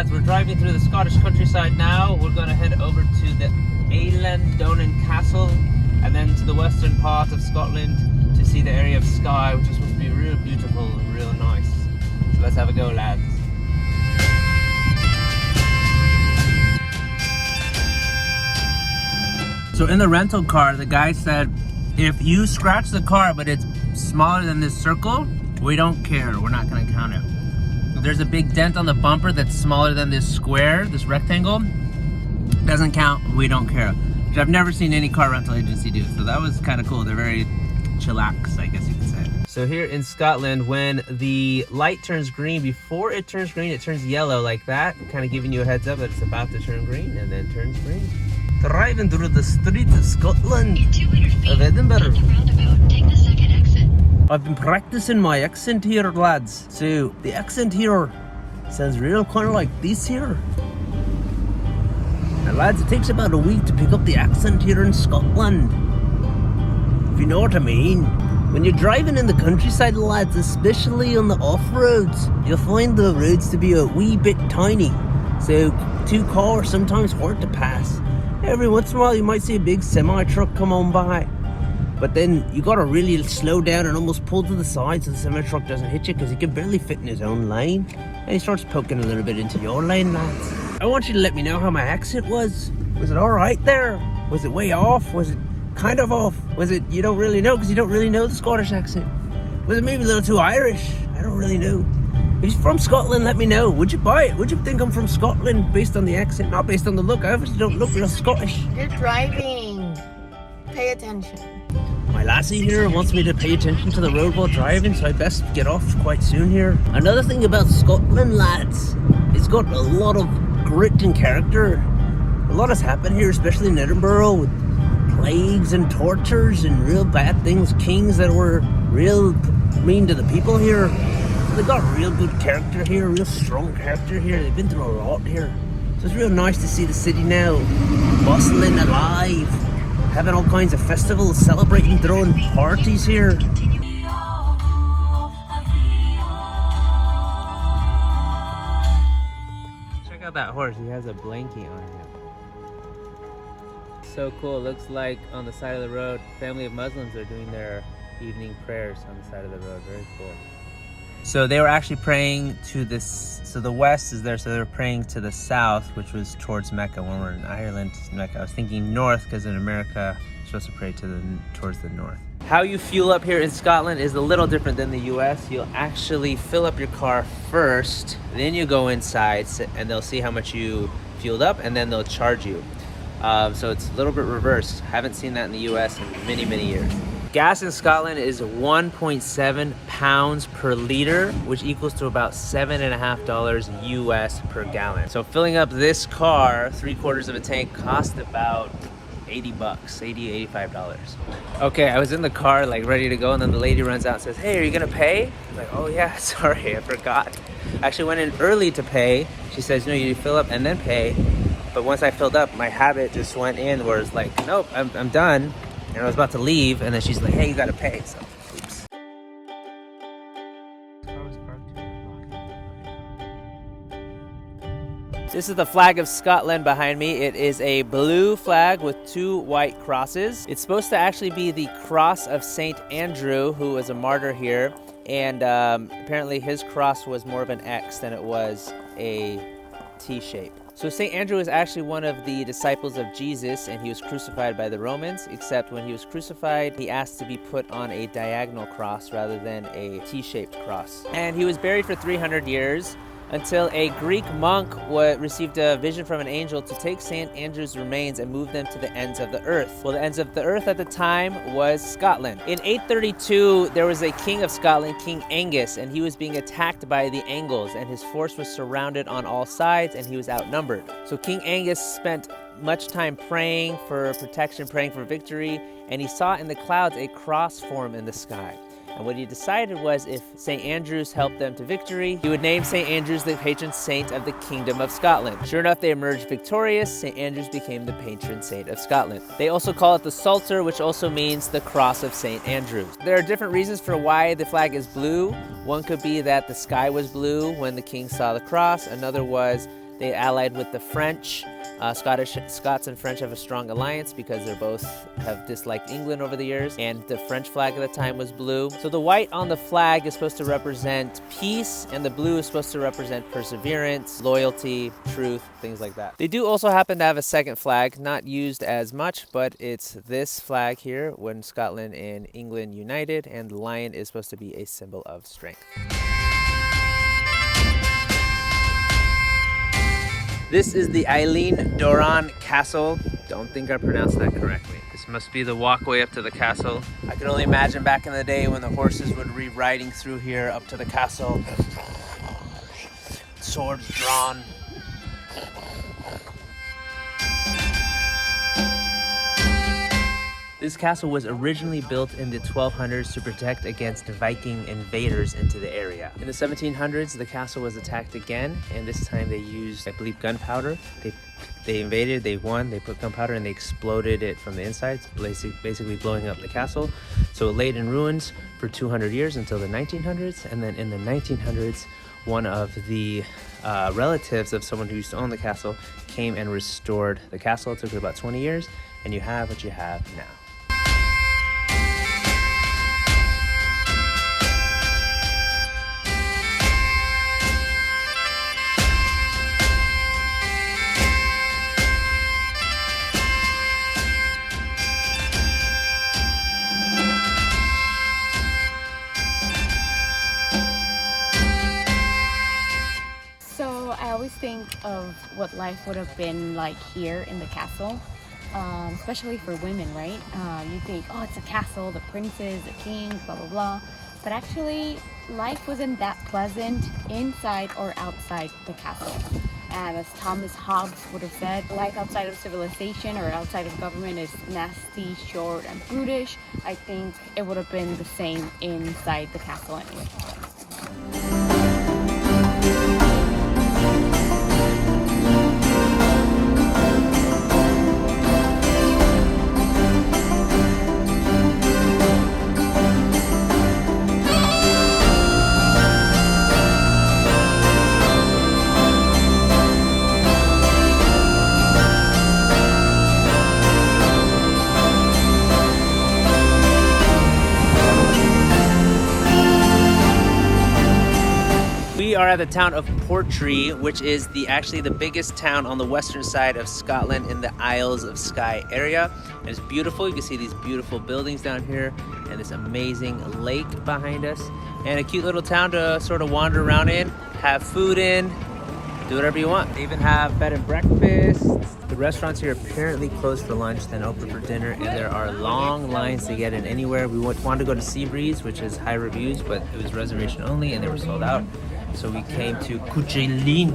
lads, we're driving through the Scottish countryside now. We're going to head over to the Eilean Donan Castle and then to the western part of Scotland to see the area of Skye, which is supposed to be real beautiful and real nice. So let's have a go, lads. So in the rental car, the guy said, if you scratch the car but it's smaller than this circle, we don't care, we're not gonna count it. If there's a big dent on the bumper that's smaller than this square, this rectangle, doesn't count, we don't care. Which I've never seen any car rental agency do, so that was kind of cool. They're very chillax, I guess you could say. So here in Scotland, when the light turns green, before it turns green, it turns yellow like that, kind of giving you a heads up that it's about to turn green, and then turns green. Driving through the streets of Scotland, of Edinburgh. I've been practicing my accent here, lads. So the accent here sounds real kind of like this here. Now lads, it takes about a week to pick up the accent here in Scotland, if you know what I mean. When you're driving in the countryside, lads, especially on the off-roads, you'll find the roads to be a wee bit tiny. So two cars sometimes hard to pass. Every once in a while you might see a big semi-truck come on by, but then you gotta really slow down and almost pull to the side so the semi-truck doesn't hit you, because he can barely fit in his own lane and he starts poking a little bit into your lane, lads. I want you to let me know how my accent was. Was it alright there? Was it way off? Was it kind of off? Was it, you don't really know because you don't really know the Scottish accent? Was it maybe a little too Irish? I don't really know. If you're from Scotland, let me know. Would you buy it? Would you think I'm from Scotland based on the accent, not based on the look? I obviously don't look real Scottish. You're driving. Pay attention. My lassie here wants me to pay attention to the road while driving, so I best get off quite soon here. Another thing about Scotland, lads, it's got a lot of grit and character. A lot has happened here, especially in Edinburgh, with plagues and tortures and real bad things. Kings that were real mean to the people here. They got real good character here, real strong character here. They've been through a lot here. So it's real nice to see the city now bustling, alive, having all kinds of festivals, celebrating, throwing parties here. Check out that horse, he has a blankie on him. So cool, looks like on the side of the road, family of Muslims are doing their evening prayers on the side of the road. Very cool. So they were actually praying to this, so the west is there, so they were praying to the south, which was towards Mecca. When we're in Ireland, Mecca. I was thinking north, because in America, you're supposed to pray towards the north. How you fuel up here in Scotland is a little different than the US. You'll actually fill up your car first, then you go inside, and they'll see how much you fueled up, and then they'll charge you. So it's a little bit reversed. Haven't seen that in the US in many, many years. Gas in Scotland is 1.7 pounds per liter, which equals to about $7.50 US per gallon. So filling up this car, 3/4 of a tank, cost about $80, $85. Okay, I was in the car like ready to go, and then the lady runs out and says, "Hey, are you gonna pay?" I'm like, "Oh yeah, sorry, I forgot." I actually went in early to pay. She says, "No, you fill up and then pay." But once I filled up, my habit just went in where it's like, "Nope, I'm done." And I was about to leave, and then she's like, "Hey, you gotta pay." So, oops. This is the flag of Scotland behind me. It is a blue flag with 2 white crosses. It's supposed to actually be the cross of St. Andrew, who was a martyr here. And apparently his cross was more of an X than it was a T shape. So St. Andrew is actually one of the disciples of Jesus, and he was crucified by the Romans, except when he was crucified, he asked to be put on a diagonal cross rather than a T-shaped cross. And he was buried for 300 years until a Greek monk received a vision from an angel to take St. Andrew's remains and move them to the ends of the earth. Well, the ends of the earth at the time was Scotland. In 832, there was a king of Scotland, King Angus, and he was being attacked by the Angles, and his force was surrounded on all sides, and he was outnumbered. So King Angus spent much time praying for protection, praying for victory, and he saw in the clouds a cross form in the sky. And what he decided was, if St. Andrews helped them to victory, he would name St. Andrews the patron saint of the Kingdom of Scotland. Sure enough, they emerged victorious. St. Andrews became the patron saint of Scotland. They also call it the Psalter, which also means the cross of St. Andrews. There are different reasons for why the flag is blue. One could be that the sky was blue when the king saw the cross. Another was They allied with the French. Scots and French have a strong alliance because they both have disliked England over the years, and the French flag at the time was blue. So the white on the flag is supposed to represent peace, and the blue is supposed to represent perseverance, loyalty, truth, things like that. They do also happen to have a second flag, not used as much, but it's this flag here when Scotland and England united, and the lion is supposed to be a symbol of strength. This is the Eileen Doran Castle. Don't think I pronounced that correctly. This must be the walkway up to the castle. I can only imagine back in the day when the horses would be riding through here up to the castle. Swords drawn. This castle was originally built in the 1200s to protect against Viking invaders into the area. In the 1700s, the castle was attacked again, and this time they used, I believe, gunpowder. They invaded, they won, they put gunpowder and they exploded it from the inside, basically blowing up the castle. So it laid in ruins for 200 years until the 1900s, and then in the 1900s, one of the relatives of someone who used to own the castle came and restored the castle. It took about 20 years, and you have what you have now. I always think of what life would have been like here in the castle, especially for women, right? You think, oh, it's a castle, the princes, the kings, blah, blah, blah. But actually, life wasn't that pleasant inside or outside the castle. And as Thomas Hobbes would have said, life outside of civilization or outside of government is nasty, short, and brutish. I think it would have been the same inside the castle anyway. We are at the town of Portree, which is actually the biggest town on the western side of Scotland in the Isles of Skye area. And it's beautiful. You can see these beautiful buildings down here and this amazing lake behind us. And a cute little town to sort of wander around in, have food in, do whatever you want. They even have bed and breakfast. The restaurants here are apparently closed for lunch, then open for dinner, and there are long lines to get in anywhere. We wanted to go to Seabreeze, which is high reviews, but it was reservation only and they were sold out. So we came to Cuchulainn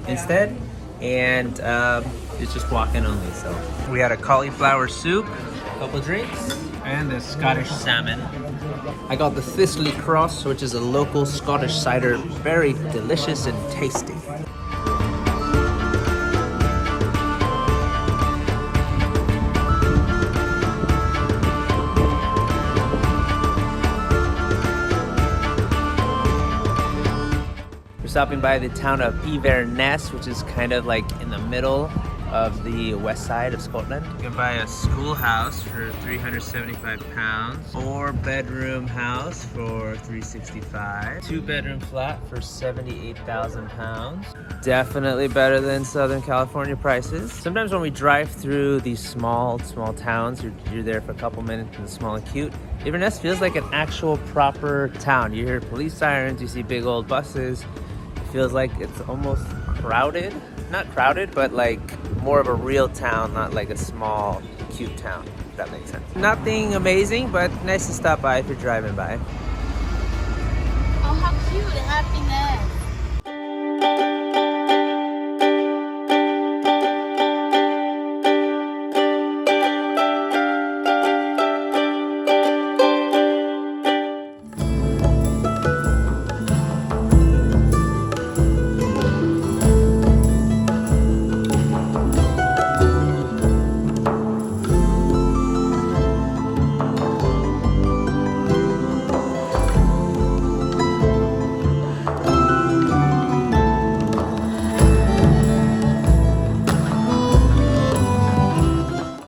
instead, and it's just walk-in only. So we had a cauliflower soup, a couple drinks, and the Scottish salmon. I got the Thistly Cross, which is a local Scottish cider, very delicious and tasty. Stopping by the town of Inverness, which is kind of like in the middle of the west side of Scotland. You can buy a schoolhouse for £375, 4-bedroom house for $365, 2-bedroom flat for £78,000. Definitely better than Southern California prices. Sometimes when we drive through these small towns, you're there for a couple minutes and it's small and cute. Inverness feels like an actual proper town. You hear police sirens, you see big old buses. Feels like it's almost crowded. Not crowded, but like more of a real town, not like a small, cute town, if that makes sense. Nothing amazing, but nice to stop by if you're driving by. Oh, how cute, happiness.